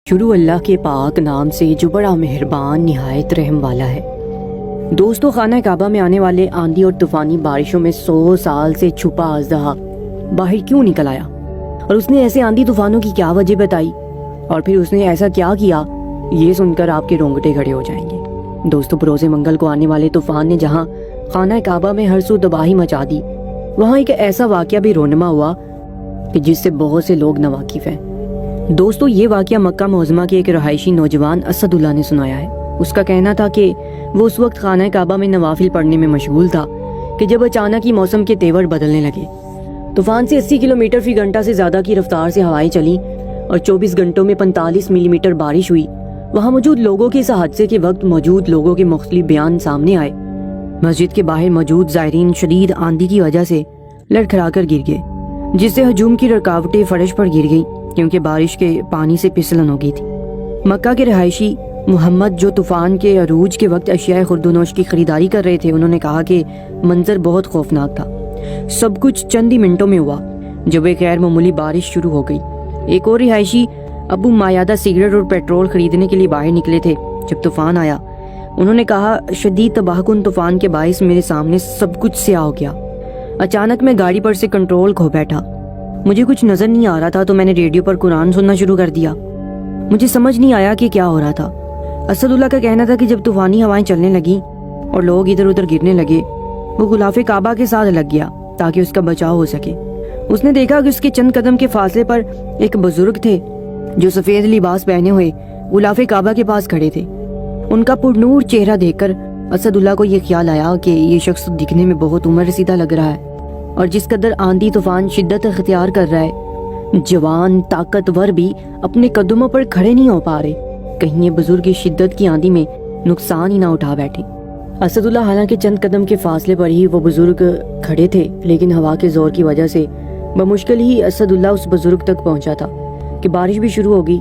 شروع اللہ کے پاک نام سے جو بڑا مہربان نہایت رحم والا ہے۔ دوستو، خانہ کعبہ میں آنے والے آندھی اور طوفانی بارشوں میں 100 سال سے چھپا اژدہا باہر کیوں نکل آیا، اور اس نے ایسے آندھی طوفانوں کی کیا وجہ بتائی، اور پھر اس نے ایسا کیا کیا، یہ سن کر آپ کے رونگٹے کھڑے ہو جائیں گے۔ دوستو، بروز منگل کو آنے والے طوفان نے جہاں خانہ کعبہ میں ہر سو تباہی مچا دی، وہاں ایک ایسا واقعہ بھی رونما ہوا کہ جس سے بہت سے لوگ ناواقف ہیں۔ دوستو، یہ واقعہ مکہ معظمہ کے ایک رہائشی نوجوان اسد اللہ نے سنایا ہے۔ اس کا کہنا تھا کہ وہ اس وقت خانہ کعبہ میں نوافل پڑھنے میں مشغول تھا کہ جب اچانک ہی موسم کے تیور بدلنے لگے۔ طوفان سے 80 کلومیٹر فی گھنٹہ سے زیادہ کی رفتار سے ہوائیں چلیں اور 24 گھنٹوں میں 45 ملی میٹر بارش ہوئی۔ وہاں موجود لوگوں کے اس حادثے کے وقت موجود لوگوں کے مختلف بیان سامنے آئے۔ مسجد کے باہر موجود زائرین شدید آندھی کی وجہ سے لڑکھڑا کر گر گئے، جس سے ہجوم کی رکاوٹیں فرش پر گر گئیں کیونکہ بارش کے پانی سے پھسلن ہو گئی تھی۔ مکہ کے رہائشی محمد، جو طوفان کے عروج کے وقت اشیاء خورد و نوش کی خریداری کر رہے تھے، انہوں نے کہا کہ منظر بہت خوفناک تھا۔ سب کچھ چند ہی منٹوں میں ہوا جب ایک غیر معمولی بارش شروع ہو گئی۔ ایک اور رہائشی ابو مایادہ سگریٹ اور پیٹرول خریدنے کے لیے باہر نکلے تھے جب طوفان آیا۔ انہوں نے کہا، شدید تباہ کن طوفان کے باعث میرے سامنے سب کچھ سیاہ ہو گیا۔ اچانک میں گاڑی پر سے کنٹرول کھو بیٹھا۔ مجھے کچھ نظر نہیں آ رہا تھا تو میں نے ریڈیو پر قرآن سننا شروع کر دیا۔ مجھے سمجھ نہیں آیا کہ کیا ہو رہا تھا۔ اسد اللہ کا کہنا تھا کہ جب طوفانی ہوائیں چلنے لگیں اور لوگ ادھر ادھر گرنے لگے، وہ غلاف کعبہ کے ساتھ لگ گیا تاکہ اس کا بچاؤ ہو سکے۔ اس نے دیکھا کہ اس کے چند قدم کے فاصلے پر ایک بزرگ تھے جو سفید لباس پہنے ہوئے غلاف کعبہ کے پاس کھڑے تھے۔ ان کا پرنور چہرہ دیکھ کر اسد اللہ کو یہ خیال آیا کہ یہ شخص دکھنے میں بہت عمر رسیدہ لگ رہا ہے، اور جس قدر آندھی طوفان شدت اختیار کر رہا ہے، جوان طاقتور بھی اپنے قدموں پر کھڑے نہیں ہو پا رہے، کہیں یہ بزرگ شدت کی آندھی میں نقصان ہی نہ اٹھا بیٹھے۔ اسد اللہ حالانکہ چند قدم کے فاصلے پر ہی وہ بزرگ کھڑے تھے، لیکن ہوا کے زور کی وجہ سے بمشکل ہی اسد اللہ اس بزرگ تک پہنچا تھا کہ بارش بھی شروع ہو گئی۔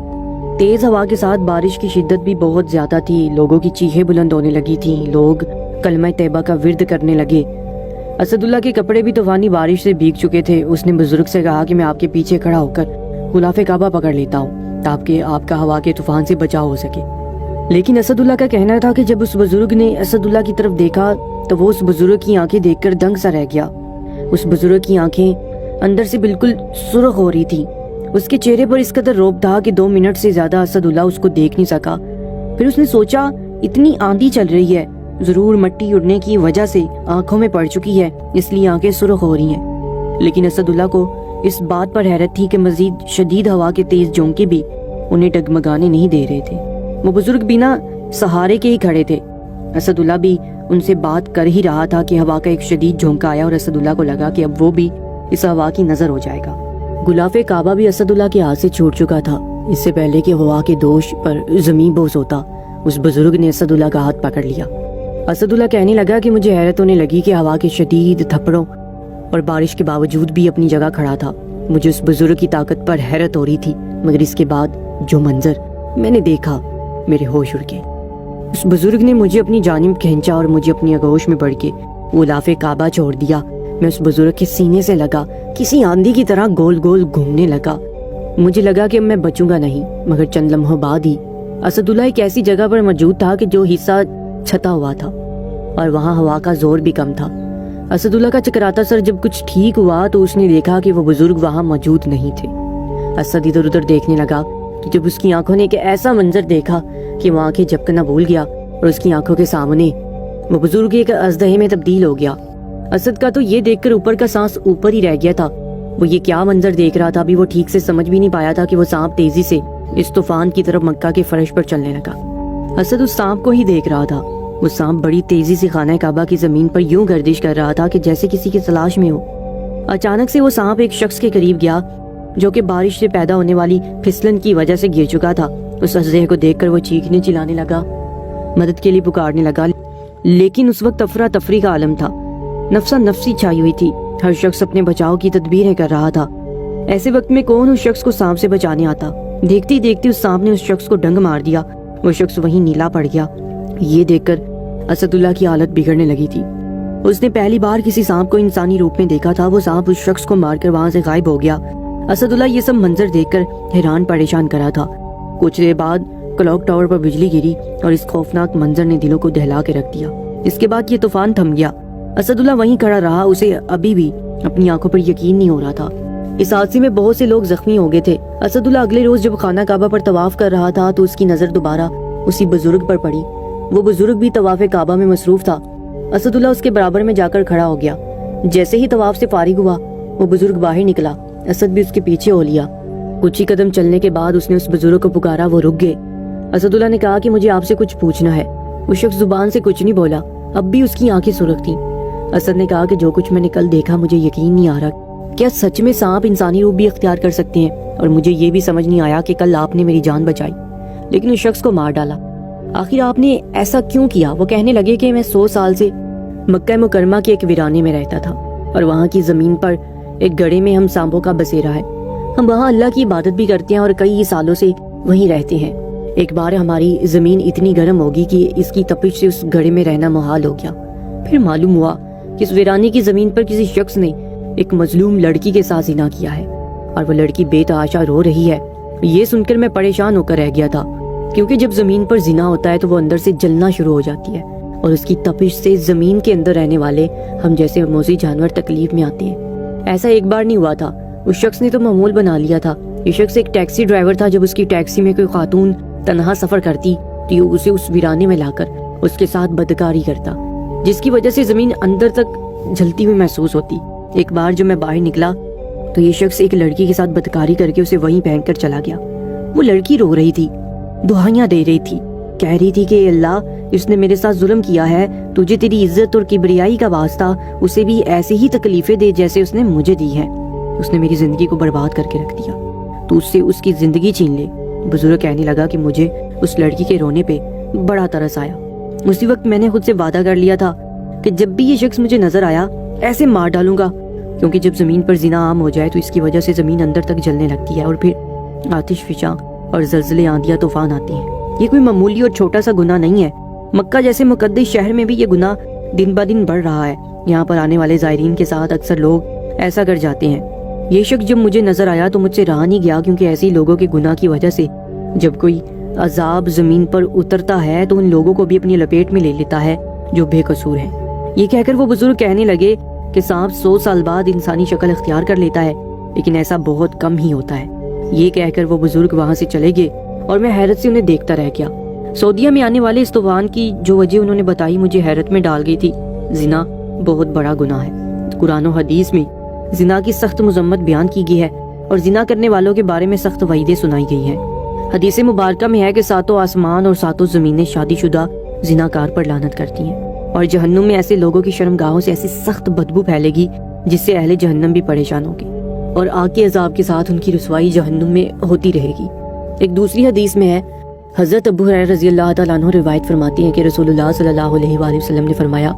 تیز ہوا کے ساتھ بارش کی شدت بھی بہت زیادہ تھی، لوگوں کی چیخیں بلند ہونے لگی تھیں، لوگ کلمہ طیبہ کا ورد کرنے لگے۔ اسد اللہ کے کپڑے بھی طوفانی بارش سے بھیگ چکے تھے۔ اس نے بزرگ سے کہا کہ میں آپ کے پیچھے کھڑا ہو کر غلاف کعبہ پکڑ لیتا ہوں تاکہ آپ کا ہوا کے طوفان سے بچاؤ ہو سکے۔ لیکن اسد اللہ کا کہنا تھا کہ جب اس بزرگ نے اسد اللہ کی طرف دیکھا تو وہ اس بزرگ کی آنکھیں دیکھ کر دنگ سا رہ گیا۔ اس بزرگ کی آنکھیں اندر سے بالکل سرخ ہو رہی تھی۔ اس کے چہرے پر اس قدر رعب تھا کہ 2 منٹ سے زیادہ اسد اللہ اس کو دیکھ نہیں سکا۔ پھر اس نے سوچا، اتنی آندھی چل رہی ہے، ضرور مٹی اڑنے کی وجہ سے آنکھوں میں پڑ چکی ہے، اس لیے آنکھیں سرخ ہو رہی ہیں۔ لیکن اسد اللہ کو اس بات پر حیرت تھی کہ مزید شدید ہوا کے تیز جھونکے بھی انہیں ڈگمگانے نہیں دے رہے تھے۔ وہ بزرگ بنا سہارے کے ہی کھڑے تھے۔ اسد اللہ بھی ان سے بات کر ہی رہا تھا کہ ہوا کا ایک شدید جھونکا آیا اور اسد اللہ کو لگا کہ اب وہ بھی اس ہوا کی نظر ہو جائے گا۔ غلاف کعبہ بھی اسد اللہ کے ہاتھ سے چھوٹ چکا تھا۔ اس سے پہلے کہ ہوا کے دوش پر زمین بوس ہوتا، اس بزرگ نے اسد اللہ کا ہاتھ پکڑ لیا۔ اسد اللہ کہنے لگا کہ مجھے حیرت ہونے لگی کہ ہوا کے شدید تھپڑوں اور بارش کے باوجود بھی اپنی جگہ کھڑا تھا۔ مجھے اس بزرگ کی طاقت پر حیرت ہو رہی تھی، مگر اس کے بعد جو منظر میں نے دیکھا، میرے ہوش اڑ گئے۔ اس بزرگ نے مجھے اپنی جانب کھینچا اور مجھے اپنی آغوش میں بڑھ کے غلاف کعبہ چھوڑ دیا۔ میں اس بزرگ کے سینے سے لگا، کسی آندھی کی طرح گول گول گھومنے لگا۔ مجھے لگا کہ اب میں بچوں گا نہیں، مگر چند لمحوں بعد ہی اسد اللہ ایک ایسی جگہ پر موجود تھا کہ جو حصہ چھتا ہوا تھا اور وہاں ہوا کا زور بھی کم تھا۔ اسد اللہ کا چکراتا سر جب کچھ ٹھیک ہوا تو اس نے دیکھا کہ وہ بزرگ وہاں موجود نہیں تھے۔ اسد ادھر ادھر دیکھنے لگا کہ جب اس کی آنکھوں نے ایک ایسا منظر دیکھا کہ وہ آنکھیں جھپکنا بھول گیا اور اس کی آنکھوں کے سامنے وہ بزرگ ایک اژدہے میں تبدیل ہو گیا۔ اسد کا تو یہ دیکھ کر اوپر کا سانس اوپر ہی رہ گیا تھا۔ وہ یہ کیا منظر دیکھ رہا تھا، ابھی وہ ٹھیک سے سمجھ بھی نہیں پایا تھا کہ وہ سانپ تیزی سے اس طوفان کی طرف مکہ کے فرش پر چلنے لگا۔ اسد اس سانپ کو ہی دیکھ رہا تھا۔ وہ سانپ بڑی تیزی سے خانہ کعبہ کی زمین پر یوں گردش کر رہا تھا کہ جیسے کسی کی تلاش میں ہو۔ اچانک سے وہ سانپ ایک شخص کے قریب گیا جو کہ بارش سے پیدا ہونے والی پھسلن کی وجہ سے گر چکا تھا۔ اس اژدہے کو دیکھ کر وہ چیخنے چلانے لگا، مدد کے لیے پکارنے لگا، لیکن اس وقت افراتفری کا عالم تھا، نفسا نفسی چھائی ہوئی تھی۔ ہر شخص اپنے بچاؤ کی تدبیریں کر رہا تھا۔ ایسے وقت میں کون اس شخص کو سانپ سے بچانے آتا؟ دیکھتے ہی دیکھتے اس سانپ نے اس شخص کو ڈنگ مار دیا۔ وہ شخص وہیں نیلا پڑ گیا۔ یہ دیکھ کر اسد اللہ کی حالت بگڑنے لگی تھی۔ اس نے پہلی بار کسی سانپ کو انسانی روپ میں دیکھا تھا۔ وہ سانپ اس شخص کو مار کر وہاں سے غائب ہو گیا۔ اسد اللہ یہ سب منظر دیکھ کر حیران پریشان کرا تھا۔ کچھ دیر بعد کلاک ٹاور پر بجلی گری اور اس خوفناک منظر نے دلوں کو دہلا کے رکھ دیا۔ اس کے بعد یہ طوفان تھم گیا۔ اسد اللہ وہیں کھڑا رہا، اسے ابھی بھی اپنی آنکھوں پر یقین نہیں ہو رہا تھا۔ اس حادثے میں بہت سے لوگ زخمی ہو گئے تھے۔ اسد اللہ اگلے روز جب خانہ کعبہ پر طواف کر رہا تھا تو اس کی نظر دوبارہ اسی بزرگ پر پڑی۔ وہ بزرگ بھی طواف کعبہ میں مصروف تھا۔ اسد اللہ اس کے برابر میں جا کر کھڑا ہو گیا۔ جیسے ہی طواف سے فارغ ہوا وہ بزرگ باہر نکلا، اسد بھی اس کے پیچھے ہو لیا۔ کچھ ہی قدم چلنے کے بعد اس نے اس بزرگ کو پکارا، وہ رک گئے۔ اسد اللہ نے کہا کہ مجھے آپ سے کچھ پوچھنا ہے۔ وہ شخص زبان سے کچھ نہیں بولا، اب بھی اس کی آنکھیں سرخ تھیں۔ اسد نے کہا کہ جو کچھ میں نے کل دیکھا مجھے یقین نہیں آ رہا، کیا سچ میں سانپ انسانی روپ بھی اختیار کر سکتے ہیں؟ اور مجھے یہ بھی سمجھ نہیں آیا کہ کل آپ نے میری جان بچائی لیکن اس شخص کو مار ڈالا، آخر آپ نے ایسا کیوں کیا؟ وہ کہنے لگے کہ میں 100 سال سے مکہ مکرمہ کے ایک ویرانے میں رہتا تھا اور وہاں کی زمین پر ایک گڑھے میں ہم سانپوں کا بسیرا ہے۔ ہم وہاں اللہ کی عبادت بھی کرتے ہیں اور کئی سالوں سے وہیں رہتے ہیں۔ ایک بار ہماری زمین اتنی گرم ہوگی کہ اس کی تپش سے اس گڑھے میں رہنا محال ہو گیا۔ پھر معلوم ہوا کہ اس ویرانے کی زمین پر کسی شخص نے ایک مظلوم لڑکی کے ساتھ زنا کیا ہے اور وہ لڑکی بے تحاشا رو رہی ہے۔ یہ سن کر میں پریشان ہو کر رہ گیا تھا، کیونکہ جب زمین پر زنا ہوتا ہے تو وہ اندر سے جلنا شروع ہو جاتی ہے اور اس کی تپش سے زمین کے اندر رہنے والے ہم جیسے موذی جانور تکلیف میں آتے ہیں۔ ایسا ایک بار نہیں ہوا تھا، اس شخص نے تو معمول بنا لیا تھا۔ یہ شخص ایک ٹیکسی ڈرائیور تھا، جب اس کی ٹیکسی میں کوئی خاتون تنہا سفر کرتی تو یہ اسے اس ویرانے میں لا کر اس کے ساتھ بدکاری کرتا، جس کی وجہ سے زمین اندر تک جلتی ہوئی محسوس ہوتی۔ ایک بار جب میں باہر نکلا تو یہ شخص ایک لڑکی کے ساتھ بدکاری کر کے اسے وہیں پھینک کر چلا گیا۔ وہ لڑکی رو رہی تھی، دعائیاں دے رہی تھی، کہہ رہی تھی کہ اللہ، اس نے میرے ساتھ ظلم کیا ہے، تجھے تیری عزت اور کبریائی کا واسطہ اسے بھی ایسے ہی تکلیفیں دے جیسے اس نے مجھے دی ہے۔ اس نے میری زندگی کو برباد کر کے رکھ دیا، تو اس سے اس کی زندگی چھین لے۔ بزرگ کہنے لگا کہ مجھے اس لڑکی کے رونے پہ بڑا ترس آیا۔ اسی وقت میں نے خود سے وعدہ کر لیا تھا کہ جب بھی یہ شخص مجھے نظر آیا ایسے مار ڈالوں گا، کیونکہ جب زمین پر زنا عام ہو جائے تو اس کی وجہ سے زمین اندر تک جلنے لگتی ہے اور پھر آتش فشاں اور زلزلے، آندیاں، طوفان آتے ہیں۔ یہ کوئی معمولی اور چھوٹا سا گناہ نہیں ہے۔ مکہ جیسے مقدس شہر میں بھی یہ گناہ دن بہ دن بڑھ رہا ہے۔ یہاں پر آنے والے زائرین کے ساتھ اکثر لوگ ایسا کر جاتے ہیں۔ یہ شخص جب مجھے نظر آیا تو مجھ سے رہا نہیں گیا، کیونکہ ایسے لوگوں کے گناہ کی وجہ سے جب کوئی عذاب زمین پر اترتا ہے تو ان لوگوں کو بھی اپنی لپیٹ میں لے لیتا ہے جو بے قصور ہیں۔ یہ کہہ کر وہ بزرگ کہنے لگے کہ سانپ 100 سال بعد انسانی شکل اختیار کر لیتا ہے، لیکن ایسا بہت کم ہی ہوتا ہے۔ یہ کہہ کر وہ بزرگ وہاں سے چلے گئے اور میں حیرت سے انہیں دیکھتا رہ گیا۔ سعودیہ میں آنے والے اس طوفان کی جو وجہ انہوں نے بتائی مجھے حیرت میں ڈال گئی تھی۔ زنا بہت بڑا گناہ ہے۔ قرآن و حدیث میں زنا کی سخت مذمت بیان کی گئی ہے اور زنا کرنے والوں کے بارے میں سخت وعیدیں سنائی گئی ہیں۔ حدیث مبارکہ میں ہے کہ 7 آسمان اور 7 زمینیں شادی شدہ زناکار پر لعنت کرتی ہیں، اور جہنم میں ایسے لوگوں کی شرمگاہوں سے ایسی سخت بدبو پھیلے گی جس سے اہل جہنم بھی پریشان ہوں گے، اور آگ کے عذاب کے ساتھ ان کی رسوائی جہنم میں ہوتی رہے گی۔ ایک دوسری حدیث میں ہے، حضرت ابو ہریرہ رضی اللہ تعالیٰ عنہ روایت فرماتے ہیں کہ رسول اللہ صلی اللہ علیہ وآلہ وسلم نے فرمایا،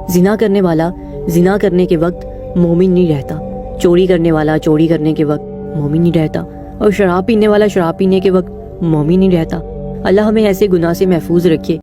زنا کرنے والا زنا کرنے کے وقت مومن نہیں رہتا، چوری کرنے والا چوری کرنے کے وقت مومن نہیں رہتا، اور شراب پینے والا شراب پینے کے وقت مومن نہیں رہتا۔ اللہ ہمیں ایسے گناہ سے محفوظ رکھے